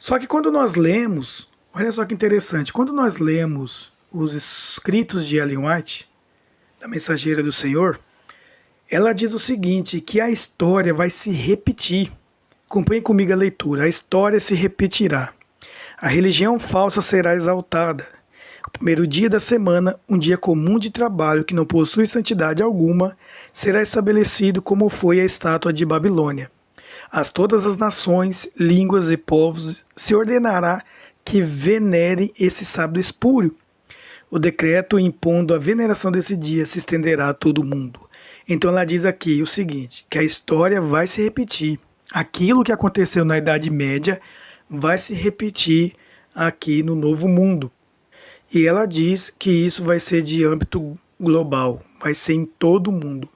Só que quando nós lemos, olha só que interessante, quando nós lemos os escritos de Ellen White, da Mensageira do Senhor, ela diz o seguinte, que a história vai se repetir. Acompanhe comigo a leitura. A história se repetirá. A religião falsa será exaltada. O primeiro dia da semana, um dia comum de trabalho que não possui santidade alguma, será estabelecido como foi a estátua de Babilônia. Todas as nações, línguas e povos se ordenará que venerem esse sábado espúrio. O decreto impondo a veneração desse dia se estenderá a todo o mundo. Então ela diz aqui o seguinte, que a história vai se repetir. Aquilo que aconteceu na Idade Média vai se repetir aqui no Novo Mundo. E ela diz que isso vai ser de âmbito global, vai ser em todo o mundo.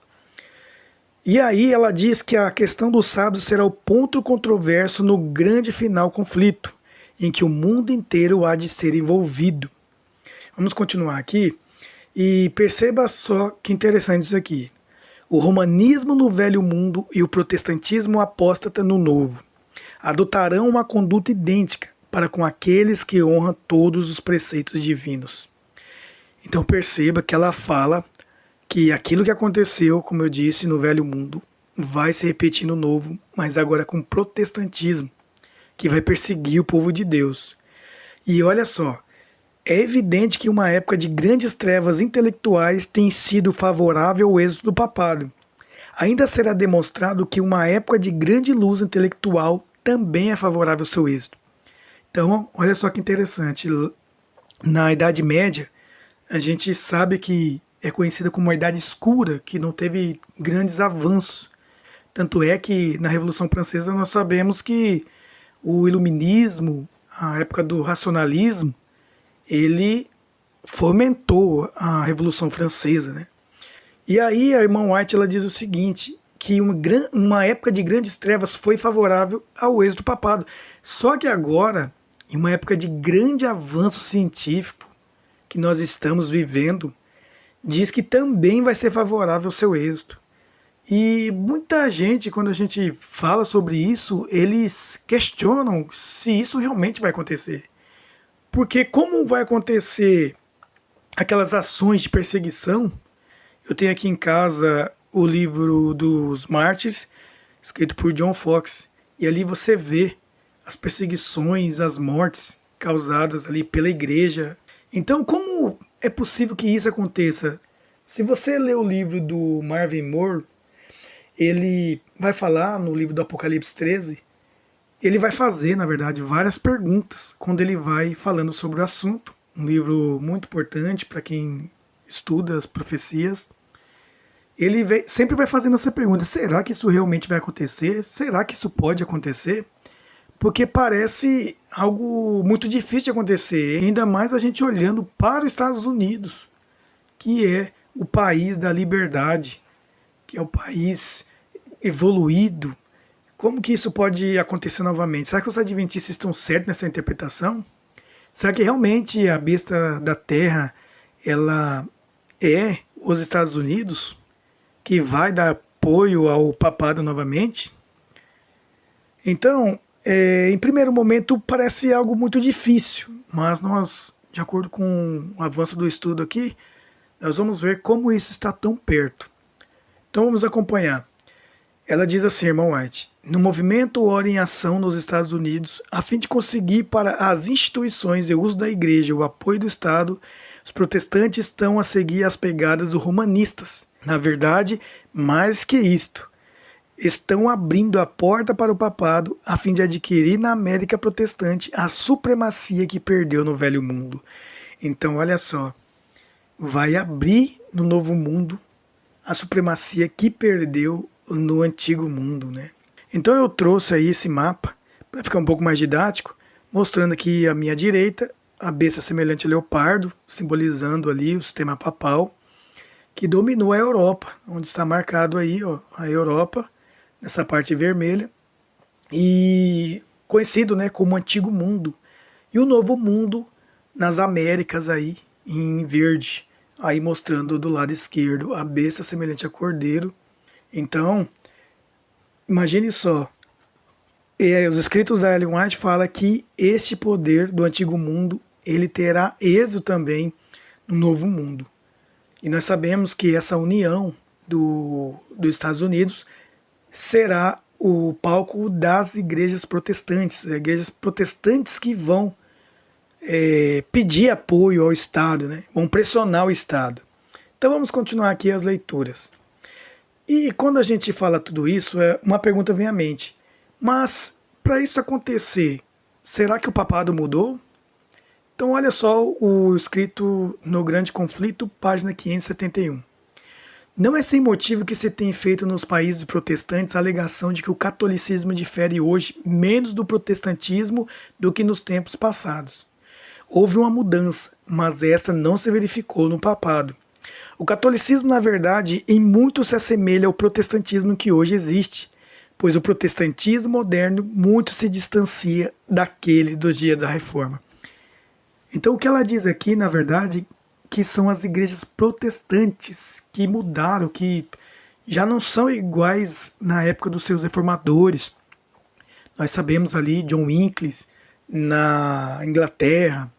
E aí ela diz que a questão do sábado será o ponto controverso no grande final conflito, em que o mundo inteiro há de ser envolvido. Vamos continuar aqui e perceba só que interessante isso aqui. O romanismo no velho mundo e o protestantismo apóstata no novo adotarão uma conduta idêntica para com aqueles que honram todos os preceitos divinos. Então perceba que ela fala que aquilo que aconteceu, como eu disse, no velho mundo, vai se repetir no novo, mas agora com o protestantismo, que vai perseguir o povo de Deus. E olha só, é evidente que uma época de grandes trevas intelectuais tem sido favorável ao êxito do papado. Ainda será demonstrado que uma época de grande luz intelectual também é favorável ao seu êxito. Então, olha só que interessante. Na Idade Média, a gente sabe que é conhecida como uma Idade Escura, que não teve grandes avanços. Tanto é que na Revolução Francesa nós sabemos que o Iluminismo, a época do racionalismo, ele fomentou a Revolução Francesa, né? E aí a irmã White ela diz o seguinte, que uma época de grandes trevas foi favorável ao êxito do papado. Só que agora, em uma época de grande avanço científico que nós estamos vivendo, diz que também vai ser favorável ao seu êxito. E muita gente, quando a gente fala sobre isso, eles questionam se isso realmente vai acontecer. Porque como vai acontecer aquelas ações de perseguição? Eu tenho aqui em casa o livro dos Mártires, escrito por John Foxe, e ali você vê as perseguições, as mortes causadas ali pela igreja. Então, como é possível que isso aconteça? Se você ler o livro do Marvin Moore, ele vai falar no livro do Apocalipse 13, ele vai fazer, na verdade, várias perguntas quando ele vai falando sobre o assunto. Um livro muito importante para quem estuda as profecias. Ele sempre vai fazendo essa pergunta, será que isso realmente vai acontecer? Será que isso pode acontecer? Porque parece algo muito difícil de acontecer, ainda mais a gente olhando para os Estados Unidos, que é o país da liberdade, que é o país evoluído. Como que isso pode acontecer novamente? Será que os adventistas estão certos nessa interpretação? Será que realmente a besta da terra ela é os Estados Unidos, que vai dar apoio ao papado novamente? Então, em primeiro momento parece algo muito difícil, mas nós, de acordo com o avanço do estudo aqui, nós vamos ver como isso está tão perto. Então vamos acompanhar. Ela diz assim, irmão White, no movimento Ora em Ação nos Estados Unidos, a fim de conseguir para as instituições e o uso da igreja o apoio do Estado, os protestantes estão a seguir as pegadas dos romanistas. Na verdade, mais que isto, estão abrindo a porta para o papado a fim de adquirir na América protestante a supremacia que perdeu no velho mundo. Então, olha só, vai abrir no novo mundo a supremacia que perdeu no antigo mundo, né? Então eu trouxe aí esse mapa para ficar um pouco mais didático, mostrando aqui à minha direita a besta semelhante a leopardo, simbolizando ali o sistema papal que dominou a Europa, onde está marcado aí, ó, a Europa nessa parte vermelha e conhecido, né, como Antigo Mundo, e o Novo Mundo nas Américas aí em verde, aí mostrando do lado esquerdo a besta semelhante a cordeiro. Então, imagine só, os escritos da Ellen White falam que este poder do antigo mundo, ele terá êxito também no novo mundo. E nós sabemos que essa união dos Estados Unidos será o palco das igrejas protestantes que vão pedir apoio ao Estado, né? Vão pressionar o Estado. Então vamos continuar aqui as leituras. E quando a gente fala tudo isso, uma pergunta vem à mente. Mas para isso acontecer, será que o papado mudou? Então olha só o escrito no Grande Conflito, página 571. Não é sem motivo que se tem feito nos países protestantes a alegação de que o catolicismo difere hoje menos do protestantismo do que nos tempos passados. Houve uma mudança, mas essa não se verificou no papado. O catolicismo, na verdade, em muito se assemelha ao protestantismo que hoje existe, pois o protestantismo moderno muito se distancia daquele dos dias da Reforma. Então o que ela diz aqui, na verdade, que são as igrejas protestantes que mudaram, que já não são iguais na época dos seus reformadores. Nós sabemos ali John Wycliffe na Inglaterra,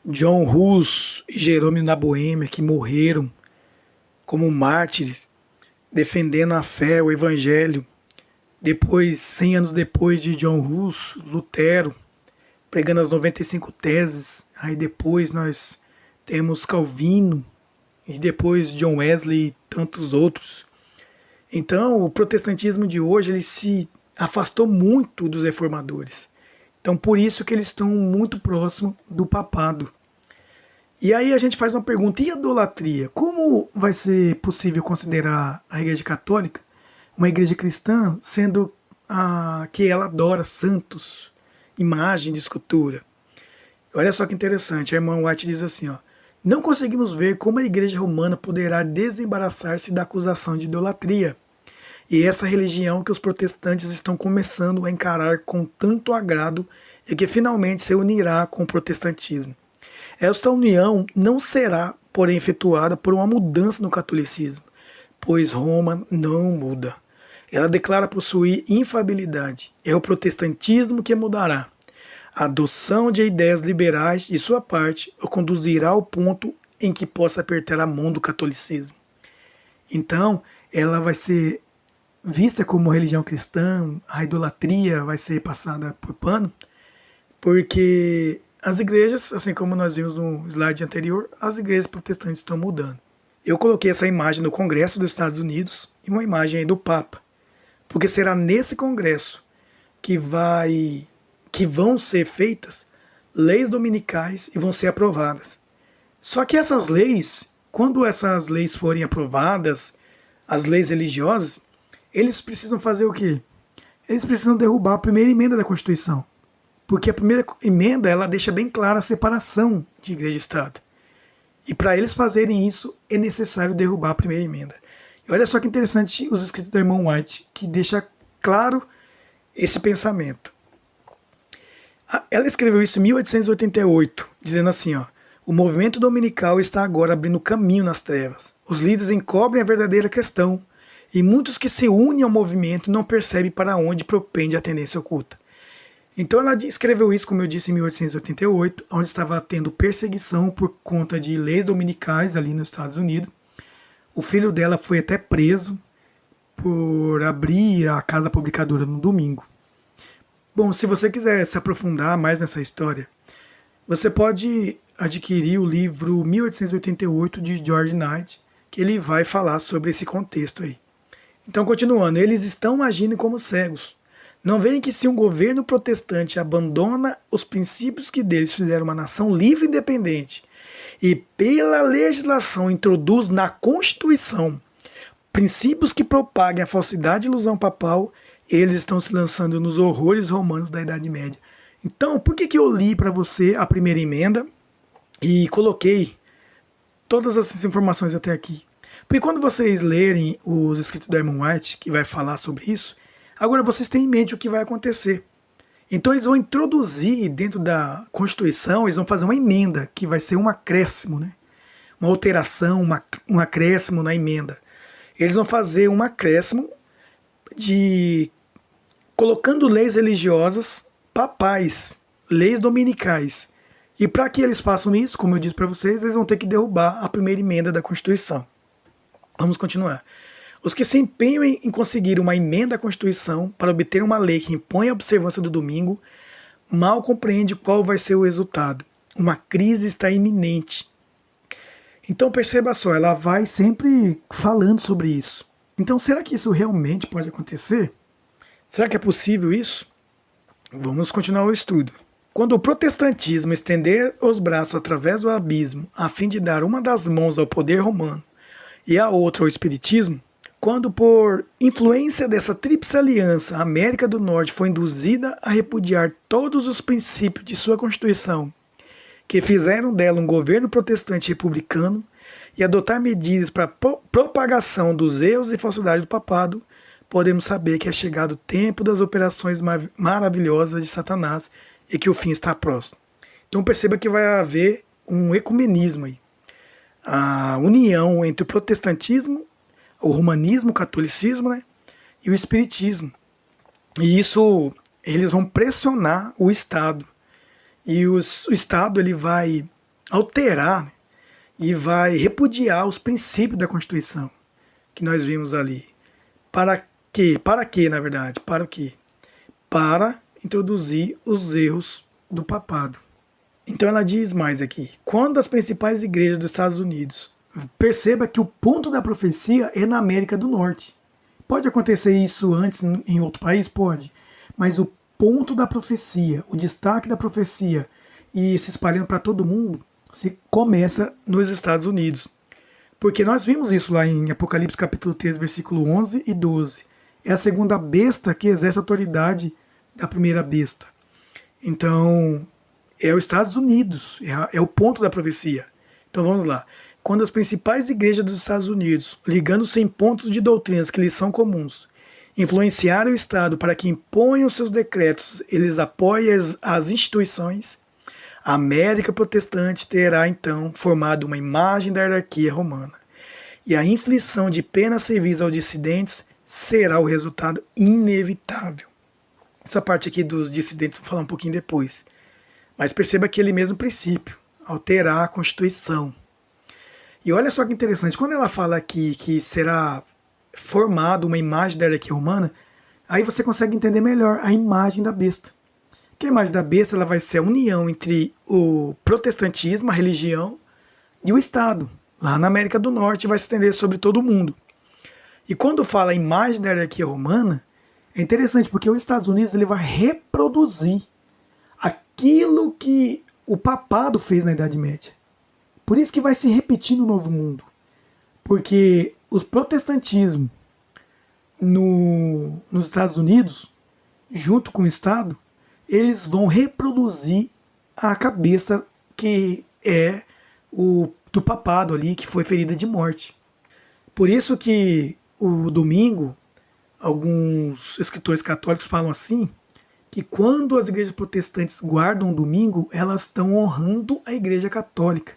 John Hus e Jerônimo na Boêmia, que morreram como mártires, defendendo a fé, o evangelho. Depois, 100 anos depois de John Hus, Lutero, pregando as 95 teses. Aí depois nós temos Calvino, e depois John Wesley e tantos outros. Então, o protestantismo de hoje ele se afastou muito dos reformadores. Então, por isso que eles estão muito próximos do papado. E aí a gente faz uma pergunta, e a idolatria? Como vai ser possível considerar a Igreja Católica uma igreja cristã, sendo que ela adora santos, imagem de escultura? Olha só que interessante, a irmã White diz assim, ó, não conseguimos ver como a Igreja Romana poderá desembaraçar-se da acusação de idolatria. E essa religião que os protestantes estão começando a encarar com tanto agrado e que finalmente se unirá com o protestantismo. Esta união não será, porém, efetuada por uma mudança no catolicismo, pois Roma não muda. Ela declara possuir infabilidade. É o protestantismo que mudará. A adoção de ideias liberais, de sua parte, o conduzirá ao ponto em que possa apertar a mão do catolicismo. Então, ela vai ser vista como religião cristã, a idolatria vai ser passada por pano, porque as igrejas, assim como nós vimos no slide anterior, as igrejas protestantes estão mudando. Eu coloquei essa imagem no Congresso dos Estados Unidos e uma imagem aí do Papa, porque será nesse Congresso que vão ser feitas leis dominicais e vão ser aprovadas. Só que essas leis, quando essas leis forem aprovadas, as leis religiosas, eles precisam fazer o quê? Eles precisam derrubar a primeira emenda da Constituição. Porque a primeira emenda, ela deixa bem clara a separação de igreja e Estado. E para eles fazerem isso, é necessário derrubar a primeira emenda. E olha só que interessante os escritos da irmã White, que deixa claro esse pensamento. Ela escreveu isso em 1888, dizendo assim, ó, o movimento dominical está agora abrindo caminho nas trevas. Os líderes encobrem a verdadeira questão, e muitos que se unem ao movimento não percebem para onde propende a tendência oculta. Então ela escreveu isso, como eu disse, em 1888, onde estava tendo perseguição por conta de leis dominicais ali nos Estados Unidos. O filho dela foi até preso por abrir a casa publicadora no domingo. Bom, se você quiser se aprofundar mais nessa história, você pode adquirir o livro 1888 de George Knight, que ele vai falar sobre esse contexto aí. Então, continuando, eles estão agindo como cegos. Não veem que se um governo protestante abandona os princípios que deles fizeram uma nação livre e independente e pela legislação introduz na Constituição princípios que propaguem a falsidade e ilusão papal, eles estão se lançando nos horrores romanos da Idade Média. Então, por que eu li para você a primeira emenda e coloquei todas essas informações até aqui? Porque quando vocês lerem os escritos da irmã White, que vai falar sobre isso, agora vocês têm em mente o que vai acontecer. Então eles vão introduzir dentro da Constituição, eles vão fazer uma emenda, que vai ser um acréscimo, né? Uma alteração, um acréscimo na emenda. Eles vão fazer um acréscimo colocando leis religiosas papais, leis dominicais. E para que eles façam isso, como eu disse para vocês, eles vão ter que derrubar a primeira emenda da Constituição. Vamos continuar. Os que se empenham em conseguir uma emenda à Constituição para obter uma lei que impõe a observância do domingo, mal compreende qual vai ser o resultado. Uma crise está iminente. Então perceba só, ela vai sempre falando sobre isso. Então será que isso realmente pode acontecer? Será que é possível isso? Vamos continuar o estudo. Quando o protestantismo estender os braços através do abismo, a fim de dar uma das mãos ao poder romano e a outra ao espiritismo, quando por influência dessa tríplice aliança a América do Norte foi induzida a repudiar todos os princípios de sua Constituição, que fizeram dela um governo protestante republicano, e adotar medidas para a propagação dos erros e falsidades do papado, podemos saber que é chegado o tempo das operações maravilhosas de Satanás e que o fim está próximo. Então perceba que vai haver um ecumenismo aí. A união entre o protestantismo, o romanismo, o catolicismo, né, e o espiritismo. E isso, eles vão pressionar o Estado. E o Estado ele vai alterar, né, e vai repudiar os princípios da Constituição que nós vimos ali. Para quê? Para quê, na verdade? Para o quê? Para introduzir os erros do papado. Então ela diz mais aqui. Quando as principais igrejas dos Estados Unidos, perceba que o ponto da profecia é na América do Norte. Pode acontecer isso antes em outro país? Pode. Mas o ponto da profecia, o destaque da profecia e se espalhando para todo mundo, se começa nos Estados Unidos. Porque nós vimos isso lá em Apocalipse capítulo 3, versículo 11 e 12. É a segunda besta que exerce a autoridade da primeira besta. Então, é os Estados Unidos, é o ponto da profecia. Então vamos lá. Quando as principais igrejas dos Estados Unidos, ligando-se em pontos de doutrinas que lhes são comuns, influenciarem o Estado para que imponham seus decretos, eles apoiem as instituições, a América protestante terá então formado uma imagem da hierarquia romana. E a inflição de penas civis aos dissidentes será o resultado inevitável. Essa parte aqui dos dissidentes vou falar um pouquinho depois. Mas perceba aquele mesmo princípio, alterar a Constituição. E olha só que interessante, quando ela fala aqui que será formado uma imagem da hierarquia romana, aí você consegue entender melhor a imagem da besta. Que a imagem da besta ela vai ser a união entre o protestantismo, a religião, e o Estado. Lá na América do Norte vai se estender sobre todo o mundo. E quando fala a imagem da hierarquia romana, é interessante porque os Estados Unidos ele vai reproduzir aquilo que o papado fez na Idade Média. Por isso que vai se repetir no Novo Mundo. Porque o protestantismo nos Estados Unidos, junto com o Estado, eles vão reproduzir a cabeça que é do papado ali, que foi ferida de morte. Por isso que o domingo, alguns escritores católicos falam assim, que quando as igrejas protestantes guardam o domingo, elas estão honrando a igreja católica.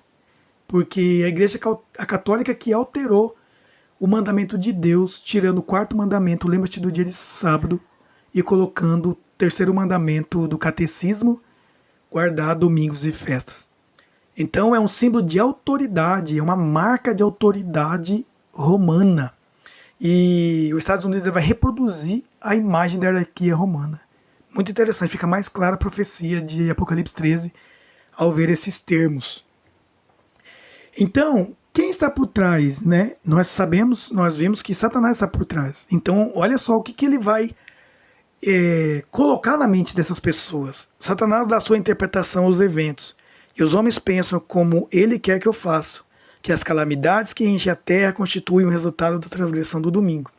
Porque a igreja católica que alterou o mandamento de Deus, tirando o quarto mandamento, lembra-te do dia de sábado, e colocando o terceiro mandamento do catecismo, guardar domingos e festas. Então é um símbolo de autoridade, é uma marca de autoridade romana. E os Estados Unidos vai reproduzir a imagem da hierarquia romana. Muito interessante, fica mais clara a profecia de Apocalipse 13 ao ver esses termos. Então, quem está por trás, né? Nós vimos que Satanás está por trás. Então, olha só o que ele vai colocar na mente dessas pessoas. Satanás dá sua interpretação aos eventos. E os homens pensam como ele quer que eu faça, que as calamidades que enchem a terra constituem o resultado da transgressão do domingo.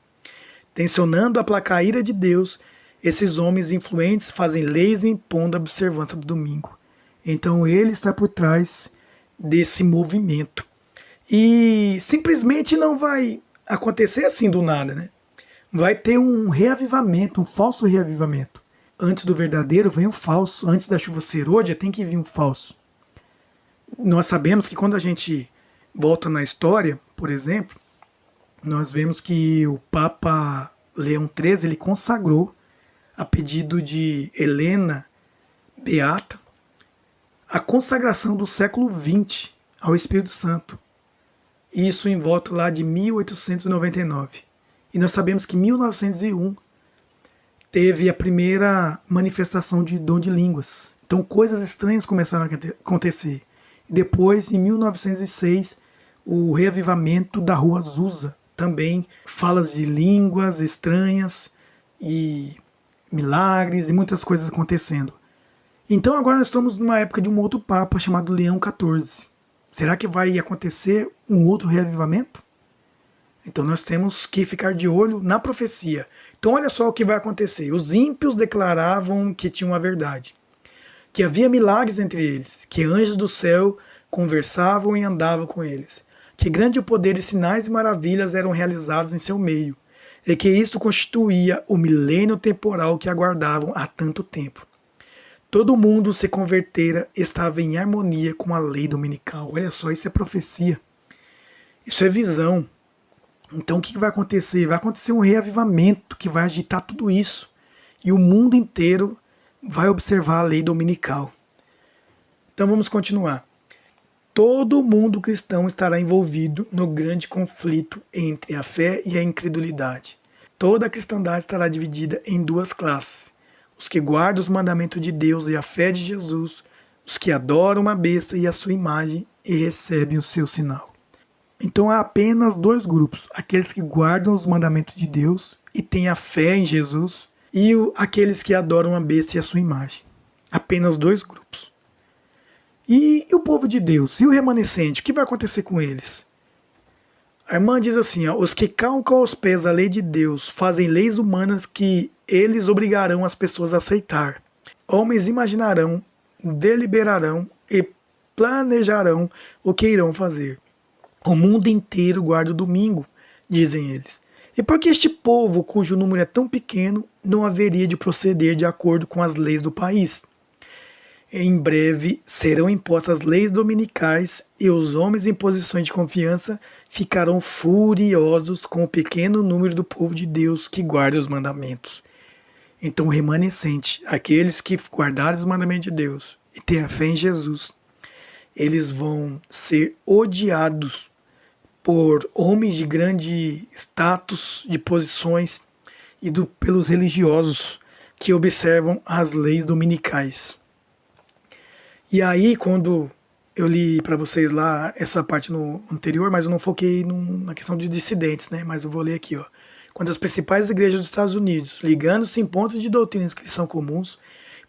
Tensionando aplacar a ira de Deus, esses homens influentes fazem leis impondo a observância do domingo. Então ele está por trás desse movimento. E simplesmente não vai acontecer assim do nada, né? Vai ter um reavivamento, um falso reavivamento. Antes do verdadeiro vem o falso. Antes da chuva serôdia tem que vir um falso. Nós sabemos que quando a gente volta na história, por exemplo, nós vemos que o Papa Leão XIII ele consagrou a pedido de Helena Beata, a consagração do século XX ao Espírito Santo. Isso em volta lá de 1899. E nós sabemos que em 1901 teve a primeira manifestação de dom de línguas. Então coisas estranhas começaram a acontecer. E depois, em 1906, o reavivamento da Rua Azusa. Também falas de línguas estranhas e milagres e muitas coisas acontecendo. Então agora nós estamos numa época de um outro Papa chamado Leão XIV. Será que vai acontecer um outro reavivamento? Então nós temos que ficar de olho na profecia. Então olha só o que vai acontecer. Os ímpios declaravam que tinham a verdade, que havia milagres entre eles, que anjos do céu conversavam e andavam com eles, que grande poder de sinais e maravilhas eram realizados em seu meio, e que isso constituía o milênio temporal que aguardavam há tanto tempo. Todo mundo se convertera, estava em harmonia com a lei dominical. Olha só, isso é profecia. Isso é visão. Então o que vai acontecer? Vai acontecer um reavivamento que vai agitar tudo isso. E o mundo inteiro vai observar a lei dominical. Então vamos continuar. Todo mundo cristão estará envolvido no grande conflito entre a fé e a incredulidade. Toda a cristandade estará dividida em duas classes. Os que guardam os mandamentos de Deus e a fé de Jesus, os que adoram a besta e a sua imagem e recebem o seu sinal. Então há apenas dois grupos, aqueles que guardam os mandamentos de Deus e têm a fé em Jesus, e aqueles que adoram a besta e a sua imagem. Apenas dois grupos. E o povo de Deus, e o remanescente, o que vai acontecer com eles? A irmã diz assim, ó, os que calcam aos pés a lei de Deus fazem leis humanas que eles obrigarão as pessoas a aceitar. Homens imaginarão, deliberarão e planejarão o que irão fazer. O mundo inteiro guarda o domingo, dizem eles. E por que este povo, cujo número é tão pequeno, não haveria de proceder de acordo com as leis do país? Em breve serão impostas leis dominicais e os homens em posições de confiança ficarão furiosos com o pequeno número do povo de Deus que guarda os mandamentos. Então o remanescente, aqueles que guardarem os mandamentos de Deus e têm a fé em Jesus, eles vão ser odiados por homens de grande status, de posições e pelos religiosos que observam as leis dominicais. E aí, quando eu li para vocês lá essa parte no anterior, mas eu não foquei na questão de dissidentes, né? Mas eu vou ler aqui, ó. Quando as principais igrejas dos Estados Unidos, ligando-se em pontos de doutrinas que lhes são comuns,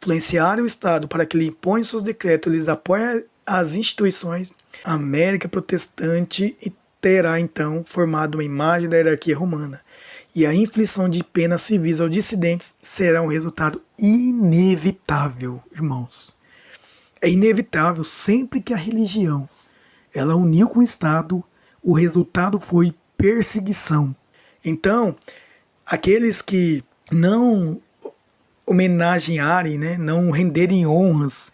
influenciarem o Estado para que lhe imponham seus decretos, eles apoiam as instituições, a América protestante terá então formado uma imagem da hierarquia romana. E a inflição de penas civis aos dissidentes será um resultado inevitável, irmãos. É inevitável, sempre que a religião ela uniu com o Estado, o resultado foi perseguição. Então, aqueles que não homenagearem, né, não renderem honras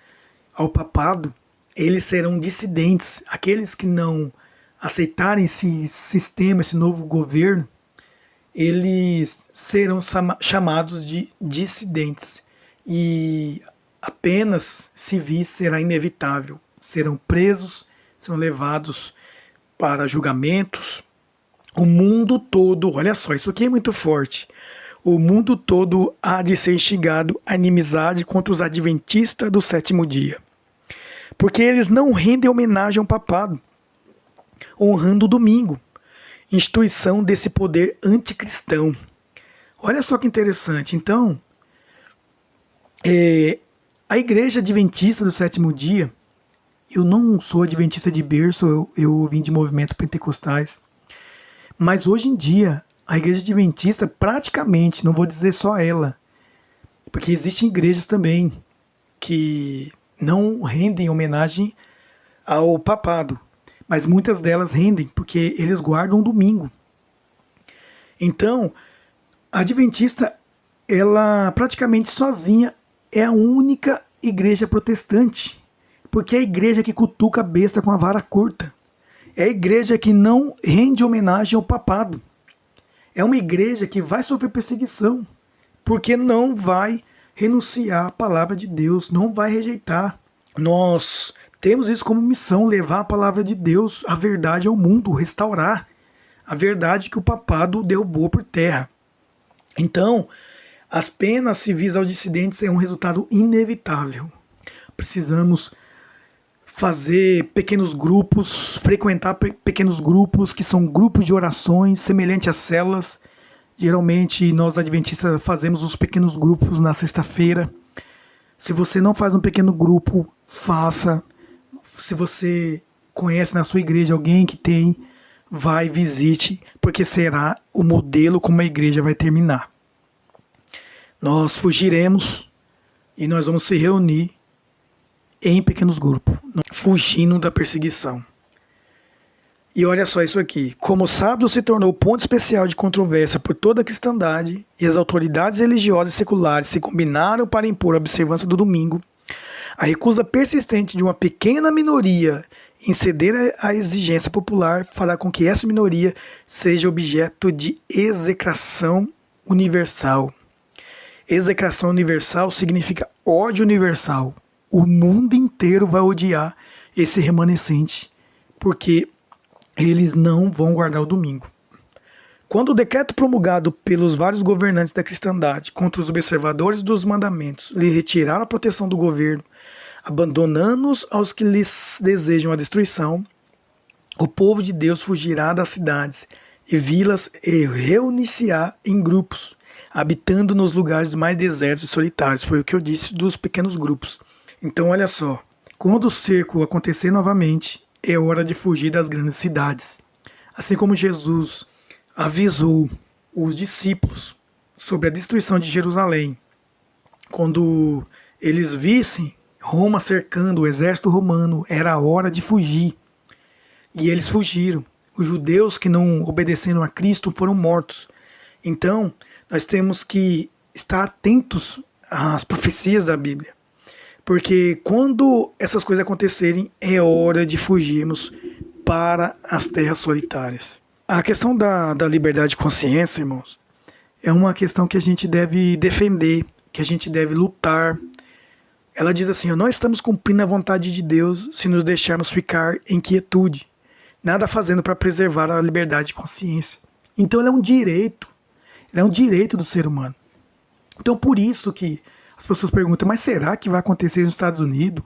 ao papado, eles serão dissidentes. Aqueles que não aceitarem esse sistema, esse novo governo, eles serão chamados de dissidentes. E apenas civis será inevitável. Serão presos, serão levados para julgamentos. O mundo todo, olha só, isso aqui é muito forte. O mundo todo há de ser instigado à inimizade contra os adventistas do sétimo dia. Porque eles não rendem homenagem ao papado, honrando o domingo, instituição desse poder anticristão. Olha só que interessante. Então, a igreja adventista do sétimo dia, eu não sou adventista de berço, eu vim de movimentos pentecostais, mas hoje em dia, a igreja adventista praticamente, não vou dizer só ela, porque existem igrejas também que não rendem homenagem ao papado, mas muitas delas rendem porque eles guardam o domingo. Então, a adventista, ela praticamente sozinha é a única igreja protestante, porque é a igreja que cutuca a besta com a vara curta. É a igreja que não rende homenagem ao papado. É uma igreja que vai sofrer perseguição porque não vai renunciar à palavra de Deus, não vai rejeitar. Nós temos isso como missão, levar a palavra de Deus, a verdade ao mundo, restaurar a verdade que o papado derrubou por terra. Então, as penas civis aos dissidentes é um resultado inevitável. Precisamos fazer pequenos grupos, frequentar pequenos grupos, que são grupos de orações, semelhante às células. Geralmente, nós adventistas fazemos os pequenos grupos na sexta-feira. Se você não faz um pequeno grupo, faça. Se você conhece na sua igreja alguém que tem, vai, visite, porque será o modelo como a igreja vai terminar. Nós fugiremos e nós vamos se reunir em pequenos grupos, fugindo da perseguição. E olha só isso aqui. Como o sábado se tornou ponto especial de controvérsia por toda a cristandade e as autoridades religiosas e seculares se combinaram para impor a observância do domingo, a recusa persistente de uma pequena minoria em ceder à exigência popular fará com que essa minoria seja objeto de execração universal. Execração universal significa ódio universal. O mundo inteiro vai odiar esse remanescente, porque eles não vão guardar o domingo. Quando o decreto promulgado pelos vários governantes da cristandade contra os observadores dos mandamentos lhe retiraram a proteção do governo, abandonando-os aos que lhes desejam a destruição, o povo de Deus fugirá das cidades e vilas e reunir-se-á em grupos, habitando nos lugares mais desertos e solitários. Foi o que eu disse dos pequenos grupos. Então olha só, quando o cerco acontecer novamente, é hora de fugir das grandes cidades. Assim como Jesus avisou os discípulos sobre a destruição de Jerusalém, quando eles vissem Roma cercando o exército romano, era a hora de fugir. E eles fugiram. Os judeus que não obedeceram a Cristo foram mortos. Então, nós temos que estar atentos às profecias da Bíblia. Porque quando essas coisas acontecerem, é hora de fugirmos para as terras solitárias. A questão da liberdade de consciência, irmãos, é uma questão que a gente deve defender, que a gente deve lutar. Ela diz assim: nós estamos cumprindo a vontade de Deus se nos deixarmos ficar em quietude, nada fazendo para preservar a liberdade de consciência. Então ela é um direito do ser humano. Então por isso que as pessoas perguntam, mas será que vai acontecer nos Estados Unidos,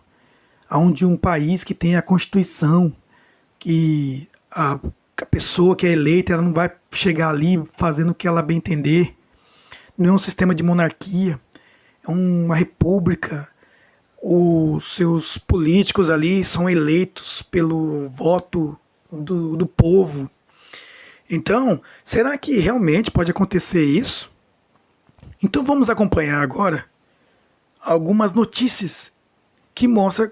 onde um país que tem a Constituição, que a pessoa que é eleita ela não vai chegar ali fazendo o que ela bem entender, não é um sistema de monarquia, é uma república, os seus políticos ali são eleitos pelo voto do povo. Então, será que realmente pode acontecer isso? Então vamos acompanhar agora algumas notícias que mostram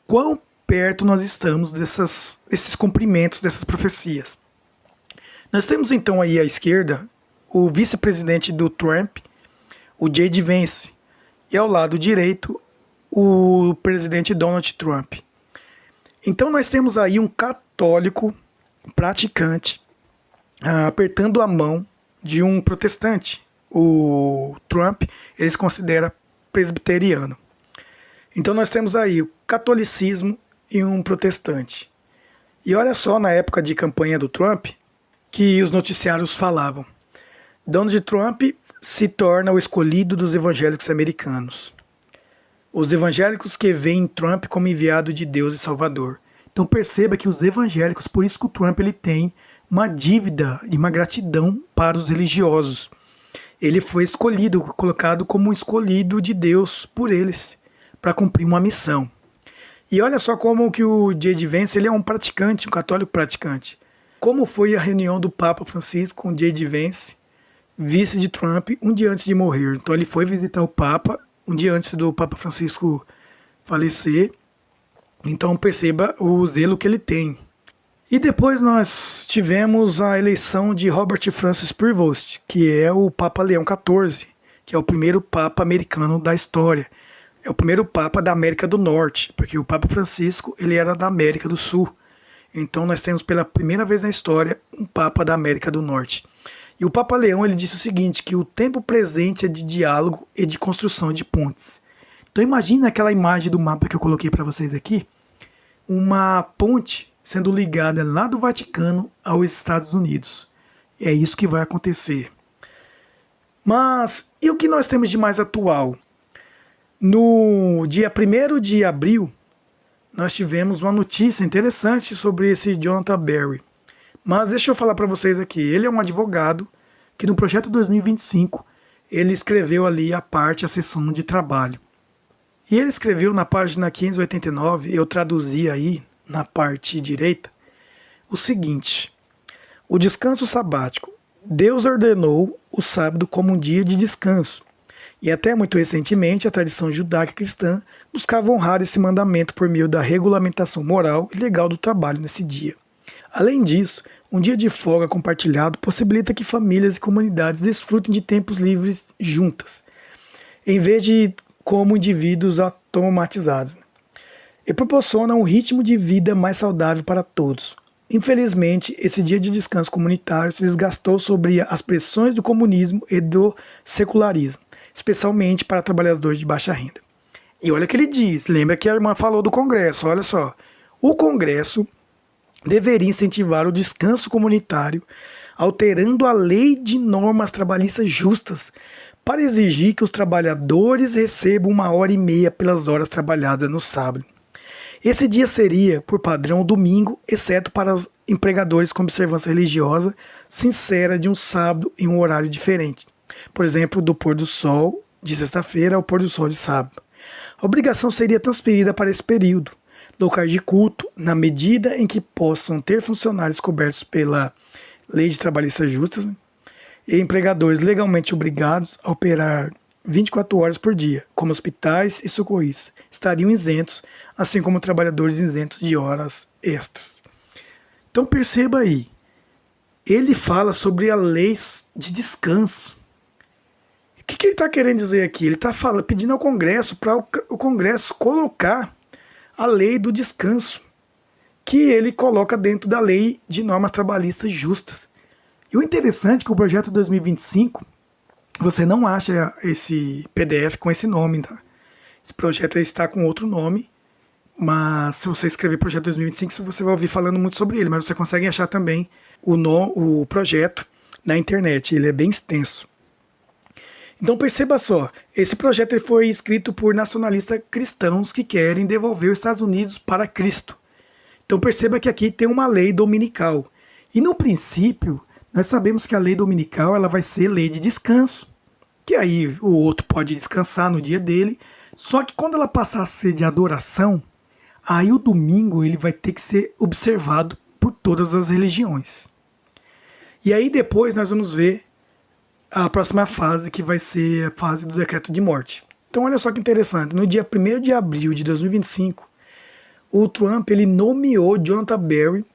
quão perto nós estamos desses cumprimentos, dessas profecias. Nós temos então aí à esquerda o vice-presidente do Trump, o J.D. Vance, e ao lado direito o presidente Donald Trump. Então nós temos aí um católico praticante apertando a mão de um protestante. O Trump, ele se considera presbiteriano. Então nós temos aí o catolicismo e um protestante. E olha só, na época de campanha do Trump, que os noticiários falavam: Donald Trump se torna o escolhido dos evangélicos americanos. Os evangélicos que veem Trump como enviado de Deus e Salvador. Então perceba que os evangélicos, por isso que o Trump ele tem uma dívida e uma gratidão para os religiosos. Ele foi escolhido, colocado como um escolhido de Deus por eles, para cumprir uma missão. E olha só como que o J.D. Vance ele é um praticante, um católico praticante. Como foi a reunião do Papa Francisco com o J.D. Vance, vice de Trump, um dia antes de morrer. Então ele foi visitar o Papa, um dia antes do Papa Francisco falecer. Então perceba o zelo que ele tem. E depois nós tivemos a eleição de Robert Francis Prevost, que é o Papa Leão XIV, que é o primeiro Papa americano da história. É o primeiro Papa da América do Norte, porque o Papa Francisco ele era da América do Sul. Então nós temos pela primeira vez na história um Papa da América do Norte. E o Papa Leão ele disse o seguinte, que o tempo presente é de diálogo e de construção de pontes. Então imagina aquela imagem do mapa que eu coloquei para vocês aqui, uma ponte sendo ligada lá do Vaticano aos Estados Unidos. É isso que vai acontecer. Mas e o que nós temos de mais atual? No dia 1º de abril, nós tivemos uma notícia interessante sobre esse Jonathan Berry. Mas deixa eu falar para vocês aqui, ele é um advogado que no projeto 2025 ele escreveu ali a seção de trabalho. E ele escreveu na página 589, eu traduzi aí na parte direita, o seguinte: o descanso sabático. Deus ordenou o sábado como um dia de descanso. E até muito recentemente a tradição judaica cristã buscava honrar esse mandamento por meio da regulamentação moral e legal do trabalho nesse dia. Além disso, um dia de folga compartilhado possibilita que famílias e comunidades desfrutem de tempos livres juntas, em vez de como indivíduos automatizados, e proporciona um ritmo de vida mais saudável para todos. Infelizmente, esse dia de descanso comunitário se desgastou sobre as pressões do comunismo e do secularismo, especialmente para trabalhadores de baixa renda. E olha o que ele diz, lembra que a irmã falou do Congresso, olha só. O Congresso deveria incentivar o descanso comunitário, alterando a lei de normas trabalhistas justas, para exigir que os trabalhadores recebam 1h30 pelas horas trabalhadas no sábado. Esse dia seria, por padrão, domingo, exceto para os empregadores com observância religiosa sincera de um sábado em um horário diferente. Por exemplo, do pôr do sol de sexta-feira ao pôr do sol de sábado. A obrigação seria transferida para esse período. Locais de culto, na medida em que possam ter funcionários cobertos pela lei de trabalhistas justas, e empregadores legalmente obrigados a operar 24 horas por dia, como hospitais e socorristas, estariam isentos, assim como trabalhadores isentos de horas extras. Então perceba aí, ele fala sobre a lei de descanso. O que ele está querendo dizer aqui? Ele está pedindo ao Congresso para o Congresso colocar a lei do descanso, que ele coloca dentro da lei de normas trabalhistas justas. E o interessante é que o projeto 2025, você não acha esse PDF com esse nome, tá? Esse projeto está com outro nome, mas se você escrever projeto 2025, você vai ouvir falando muito sobre ele, mas você consegue achar também o projeto na internet, ele é bem extenso. Então perceba só, esse projeto ele foi escrito por nacionalistas cristãos que querem devolver os Estados Unidos para Cristo. Então perceba que aqui tem uma lei dominical. E no princípio, nós sabemos que a lei dominical ela vai ser lei de descanso, que aí o outro pode descansar no dia dele, só que quando ela passar a ser de adoração, aí o domingo ele vai ter que ser observado por todas as religiões. E aí depois nós vamos ver a próxima fase, que vai ser a fase do decreto de morte. Então olha só que interessante, no dia 1º de abril de 2025, o Trump ele nomeou Jonathan Berry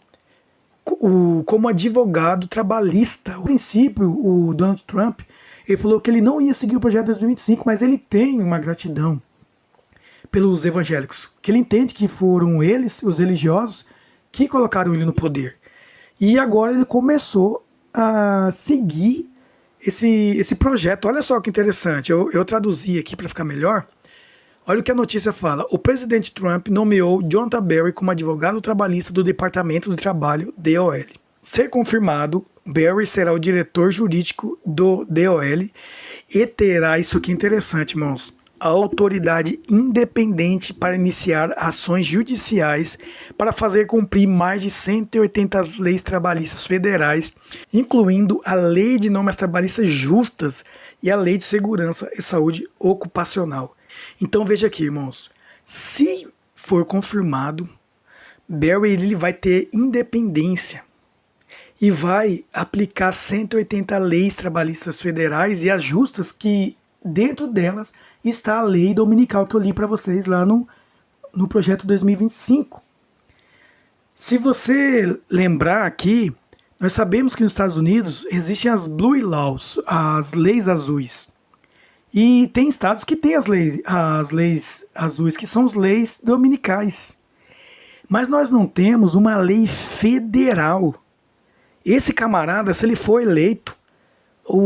como advogado trabalhista. No princípio, o Donald Trump ele falou que ele não ia seguir o projeto 2025, mas ele tem uma gratidão pelos evangélicos, que ele entende que foram eles, os religiosos, que colocaram ele no poder. E agora ele começou a seguir esse projeto. Olha só que interessante, eu traduzi aqui para ficar melhor. Olha o que a notícia fala. O presidente Trump nomeou Jonathan Berry como advogado trabalhista do Departamento do Trabalho, DOL. Ser confirmado, Berry será o diretor jurídico do DOL e terá, isso aqui é interessante, irmãos, a autoridade independente para iniciar ações judiciais para fazer cumprir mais de 180 leis trabalhistas federais, incluindo a Lei de Normas Trabalhistas Justas e a Lei de Segurança e Saúde Ocupacional. Então veja aqui, irmãos, se for confirmado, Berry ele vai ter independência e vai aplicar 180 leis trabalhistas federais e as justas, que dentro delas está a lei dominical que eu li para vocês lá no projeto 2025. Se você lembrar aqui, nós sabemos que nos Estados Unidos existem as Blue Laws, as leis azuis. E tem estados que têm as leis azuis, que são as leis dominicais. Mas nós não temos uma lei federal. Esse camarada, se ele for eleito,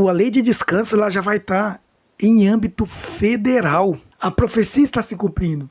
a lei de descanso ela já vai estar em âmbito federal. A profecia está se cumprindo.